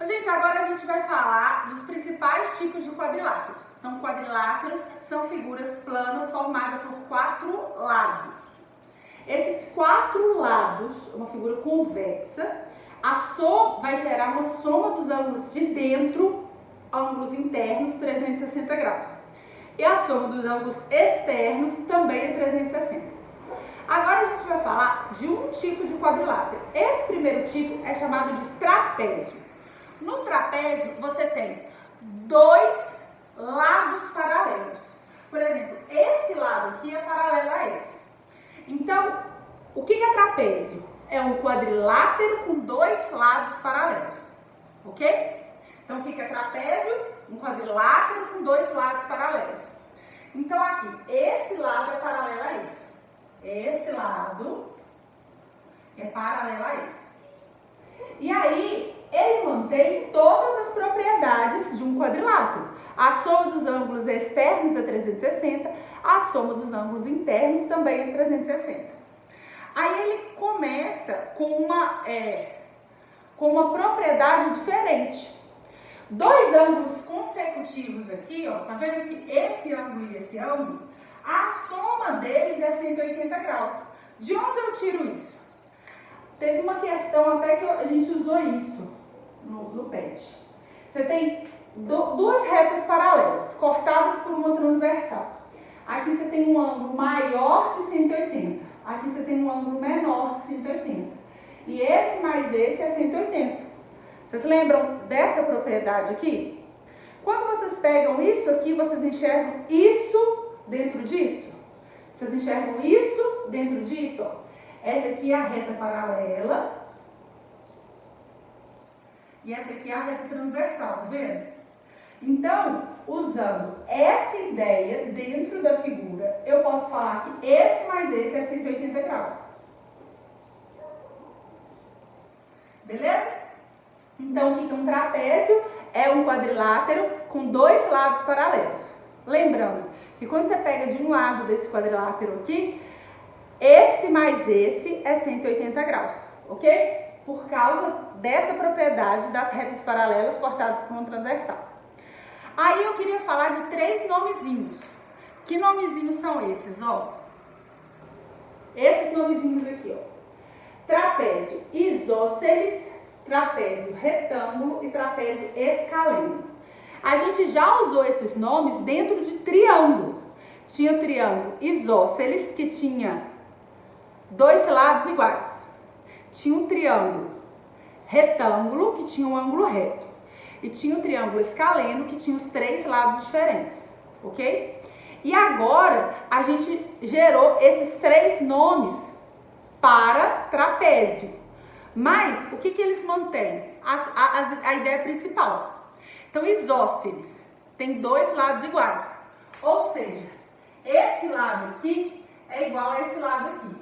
gente, agora a gente vai falar dos principais tipos de quadriláteros. Então, quadriláteros são figuras planas formadas por 4 lados. Esses 4 lados, uma figura convexa, vai gerar uma soma dos ângulos de dentro, ângulos internos, 360 graus. E a soma dos ângulos externos também é 360. Agora a gente vai falar de um tipo de quadrilátero. Esse primeiro tipo é chamado de trapézio. No trapézio, você tem 2 lados paralelos. Por exemplo, esse lado aqui é paralelo a esse. Então, o que é trapézio? É um quadrilátero com 2 lados paralelos, ok? Então, o que é trapézio? Um quadrilátero com 2 lados paralelos. Então, aqui, esse lado é paralelo a esse. Esse lado é paralelo a esse. E aí, ele mantém todas as propriedades de um quadrilátero. A soma dos ângulos externos é 360, a soma dos ângulos internos também é 360. Aí ele começa com uma propriedade diferente. 2 ângulos consecutivos aqui, ó, tá vendo que esse ângulo e esse ângulo, a soma deles é 180 graus. De onde eu tiro isso? Teve uma questão até que a gente usou isso no PET. Você tem 2 retas paralelas, cortadas por uma transversal. Aqui você tem um ângulo maior que 180. Aqui você tem um ângulo menor que 180. E esse mais esse é 180. Vocês lembram dessa propriedade aqui? Quando vocês pegam isso aqui, vocês enxergam isso dentro disso? Vocês enxergam isso dentro disso? Ó. Essa aqui é a reta paralela. E essa aqui é a reta transversal, tá vendo? Então, usando essa ideia dentro da figura, eu posso falar que esse mais esse é 180 graus. Beleza? Então, o que é um trapézio? É um quadrilátero com 2 lados paralelos. Lembrando que quando você pega de um lado desse quadrilátero aqui, esse mais esse é 180 graus, ok? Por causa dessa propriedade das retas paralelas cortadas por uma transversal. Aí eu queria falar de 3 nomezinhos. Que nomezinhos são esses, ó? Esses nomezinhos aqui, ó. Trapézio isósceles, trapézio retângulo e trapézio escaleno. A gente já usou esses nomes dentro de triângulo. Tinha o triângulo isósceles, que tinha 2 lados iguais. Tinha um triângulo retângulo, que tinha um ângulo reto. E tinha o triângulo escaleno, que tinha os 3 lados diferentes, ok? E agora, a gente gerou esses 3 nomes para trapézio. Mas, o que eles mantêm? A ideia principal. Então, isósceles tem 2 lados iguais. Ou seja, esse lado aqui é igual a esse lado aqui.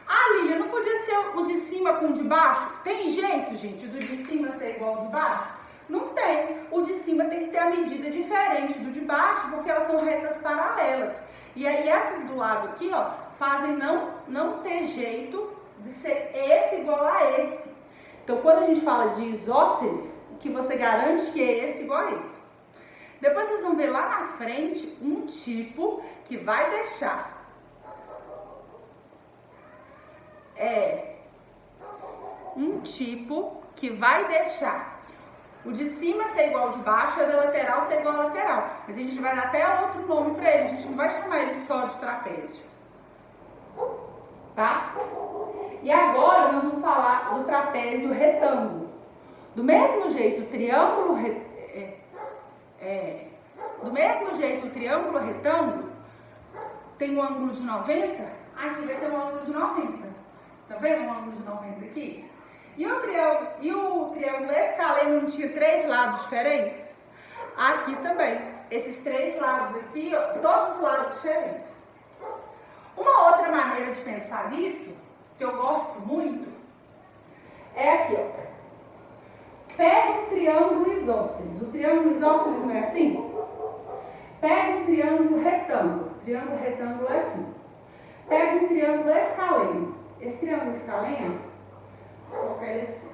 Ah, Lília, não podia ser o de cima com o de baixo? Tem jeito, gente, do de cima ser igual ao de baixo? Não tem. O de cima tem que ter a medida diferente do de baixo, porque elas são retas paralelas. E aí essas do lado aqui, ó, fazem não ter jeito de ser esse igual a esse. Então, quando a gente fala de isósceles, o que você garante que é esse igual a esse. Depois vocês vão ver lá na frente um tipo que vai deixar o de cima ser igual ao de baixo e a da lateral ser igual à lateral. Mas a gente vai dar até outro nome para ele. A gente não vai chamar ele só de trapézio. Tá? E agora nós vamos falar do trapézio retângulo. Do mesmo jeito, o triângulo retângulo tem um ângulo de 90, aqui vai ter um ângulo de 90. Tá vendo um ângulo de 90 aqui? E o triângulo escaleno não tinha 3 lados diferentes? Aqui também. Esses 3 lados aqui, ó, todos os lados diferentes. Uma outra maneira de pensar nisso, que eu gosto muito, é aqui, ó. Pega um triângulo isósceles. O triângulo isósceles não é assim? Pega um triângulo retângulo. O triângulo retângulo é assim. Pega um triângulo escaleno. Esse triângulo escaleno, vou colocar ele assim.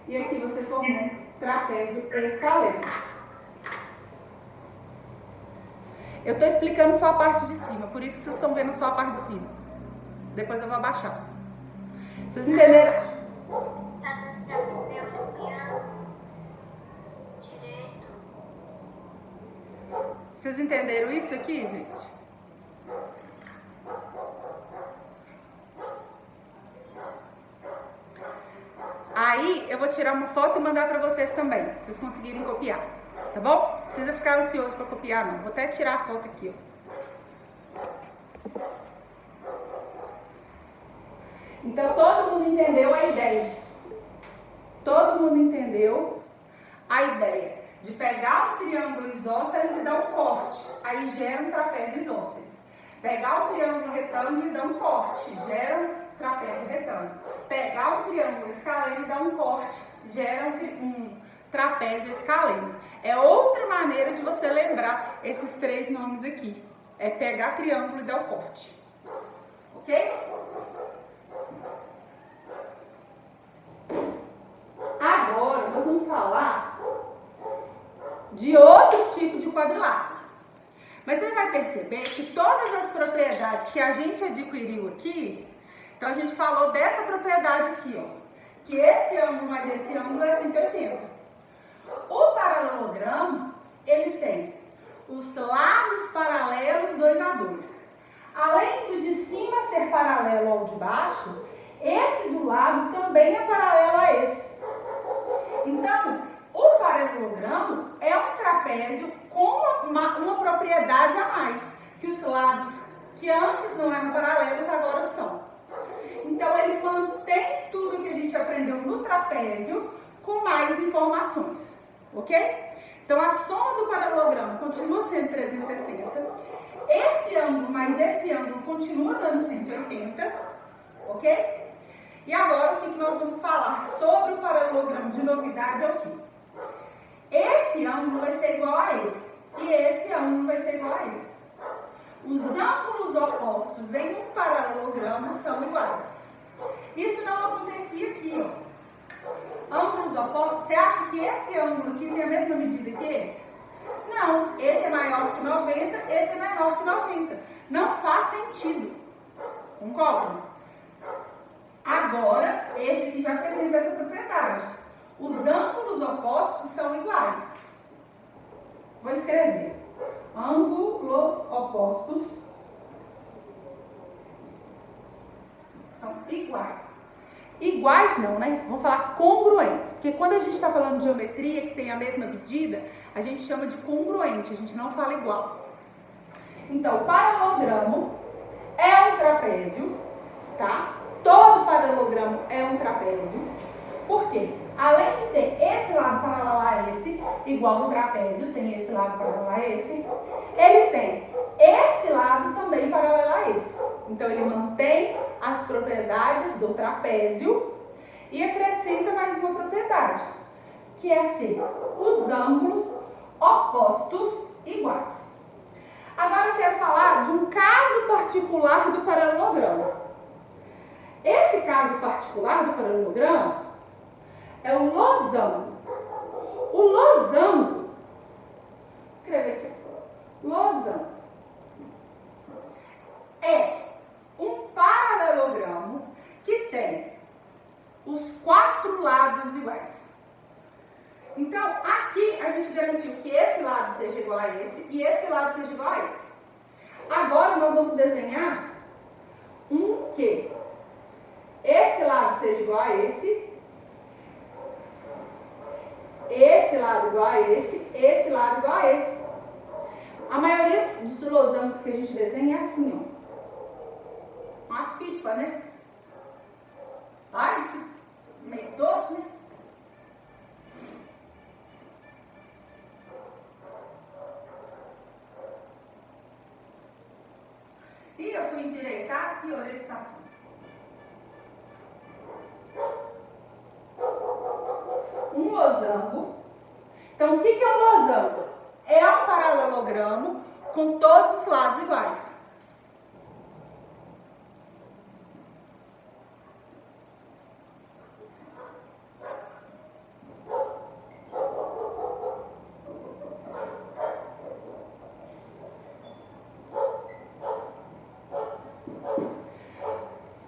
E aqui você formou um trapézio escaleno. Eu estou explicando só a parte de cima, por isso que vocês estão vendo só a parte de cima. Depois eu vou abaixar. Vocês entenderam? Vocês entenderam isso aqui, gente? Aí eu vou tirar uma foto e mandar para vocês também, pra vocês conseguirem copiar, tá bom? Não precisa ficar ansioso para copiar, não. Vou até tirar a foto aqui, ó. Então todo mundo entendeu a ideia? Todo mundo entendeu a ideia de pegar um triângulo isósceles e dar um corte, aí gera um trapézio isósceles. Pegar um triângulo retângulo e dar um corte, gera um trapézio retângulo. Pegar um triângulo escaleno e dar um corte, gera um trapézio escaleno. É outra maneira de você lembrar esses três nomes aqui. É pegar triângulo e dar o corte. Ok? Agora nós vamos falar de outro tipo de quadrilátero. Mas você vai perceber que todas as propriedades que a gente adquiriu aqui, então a gente falou dessa propriedade aqui, ó, que esse ângulo mais esse ângulo é 180. O paralelogramo, ele tem os lados paralelos 2 a 2. Além do de cima ser paralelo ao de baixo, esse do lado também é paralelo a esse. Então, o paralelogramo é um trapézio com uma propriedade a mais, que os lados que antes não eram paralelos agora são. Então, ele mantém tudo que a gente aprendeu no trapézio com mais informações, ok? Então, a soma do paralelogramo continua sendo 360, esse ângulo mais esse ângulo continua dando 180, ok? E agora, o que nós vamos falar sobre o paralelogramo de novidade é o quê? Esse ângulo vai ser igual a esse, e esse ângulo vai ser igual a esse. Os ângulos opostos em um paralelogramo são iguais. Isso não acontecia aqui, ó. Ângulos opostos, você acha que esse ângulo aqui tem a mesma medida que esse? Não, esse é maior que 90, esse é menor que 90. Não faz sentido. Concordam? Agora, esse aqui já apresenta essa propriedade. Os ângulos opostos são iguais. Vou escrever. Ângulos opostos são iguais. Iguais não, né? Vamos falar congruentes. Porque quando a gente está falando de geometria que tem a mesma medida, a gente chama de congruente, a gente não fala igual. Então, o paralelogramo é um trapézio, tá? Todo paralelogramo é um trapézio. Por quê? Além de ter esse lado paralelo a esse, igual um trapézio, tem esse lado paralelo a esse, ele tem esse lado também paralelo a esse. Então, ele mantém as propriedades do trapézio e acrescenta mais uma propriedade, que é ser os ângulos opostos iguais. Agora eu quero falar de um caso particular do paralelogramo. Esse caso particular do paralelogramo é o losango. O losango, vou escrever aqui, losango, é um paralelogramo que tem os 4 lados iguais. Então, aqui a gente garantiu que esse lado seja igual a esse e esse lado seja igual a esse. Agora nós vamos desenhar um que esse lado seja igual a esse lado igual a esse lado igual a esse. A maioria dos losangos que a gente desenha é assim, ó. Uma pipa, né? Ai, que meio torto, né? E eu fui endireitar e piorei a situação. Um losango. Então, o que é um losango? É um paralelogramo com todos os lados iguais.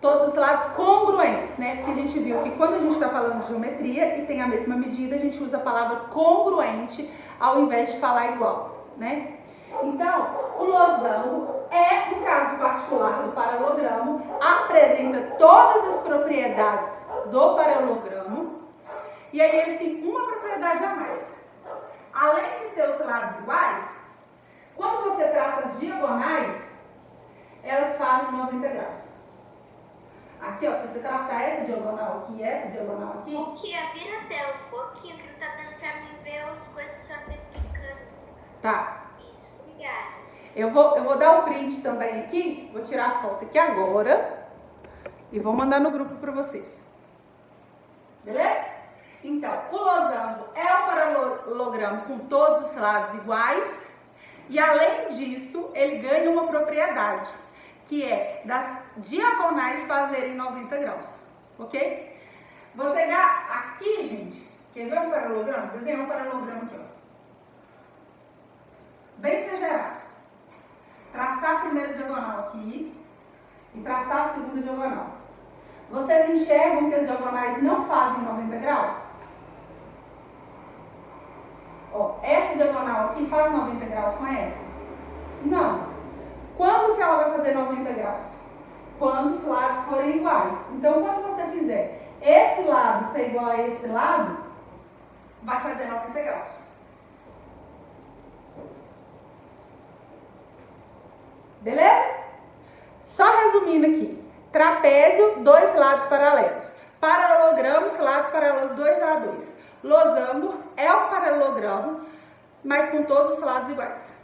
todos os lados congruentes, né? Porque a gente viu que quando a gente está falando de geometria e tem a mesma medida, a gente usa a palavra congruente ao invés de falar igual, né? Então, o losango é um caso particular do paralelogramo, apresenta todas as propriedades do paralelogramo e aí ele tem uma propriedade a mais. Além de ter os lados iguais, quando você traça as diagonais, elas fazem 90 graus. Aqui, ó, se você traçar essa diagonal aqui e essa diagonal aqui... Tia, vira a tela um pouquinho, que não tá dando pra mim ver as coisas que você tá explicando. Tá. Isso, obrigada. Eu vou dar o print também aqui, vou tirar a foto aqui agora e vou mandar no grupo para vocês. Beleza? Então, o losango é um paralelogramo com todos os lados iguais e, além disso, ele ganha uma propriedade, que é das diagonais fazerem 90 graus, ok? Você aqui, gente, quer ver um paralelogramo? Desenha um paralelogramo aqui, ó. Bem exagerado. Traçar a primeira diagonal aqui e traçar a segunda diagonal. Vocês enxergam que as diagonais não fazem 90 graus? Ó, essa diagonal aqui faz 90 graus com essa? Não. Quando que ela vai fazer 90 graus? Quando os lados forem iguais. Então, quando você fizer esse lado ser igual a esse lado, vai fazer 90 graus. Beleza? Só resumindo aqui. Trapézio, dois lados paralelos. Paralelogramos, lados paralelos 2A2. Losango é um paralelogramo, mas com todos os lados iguais.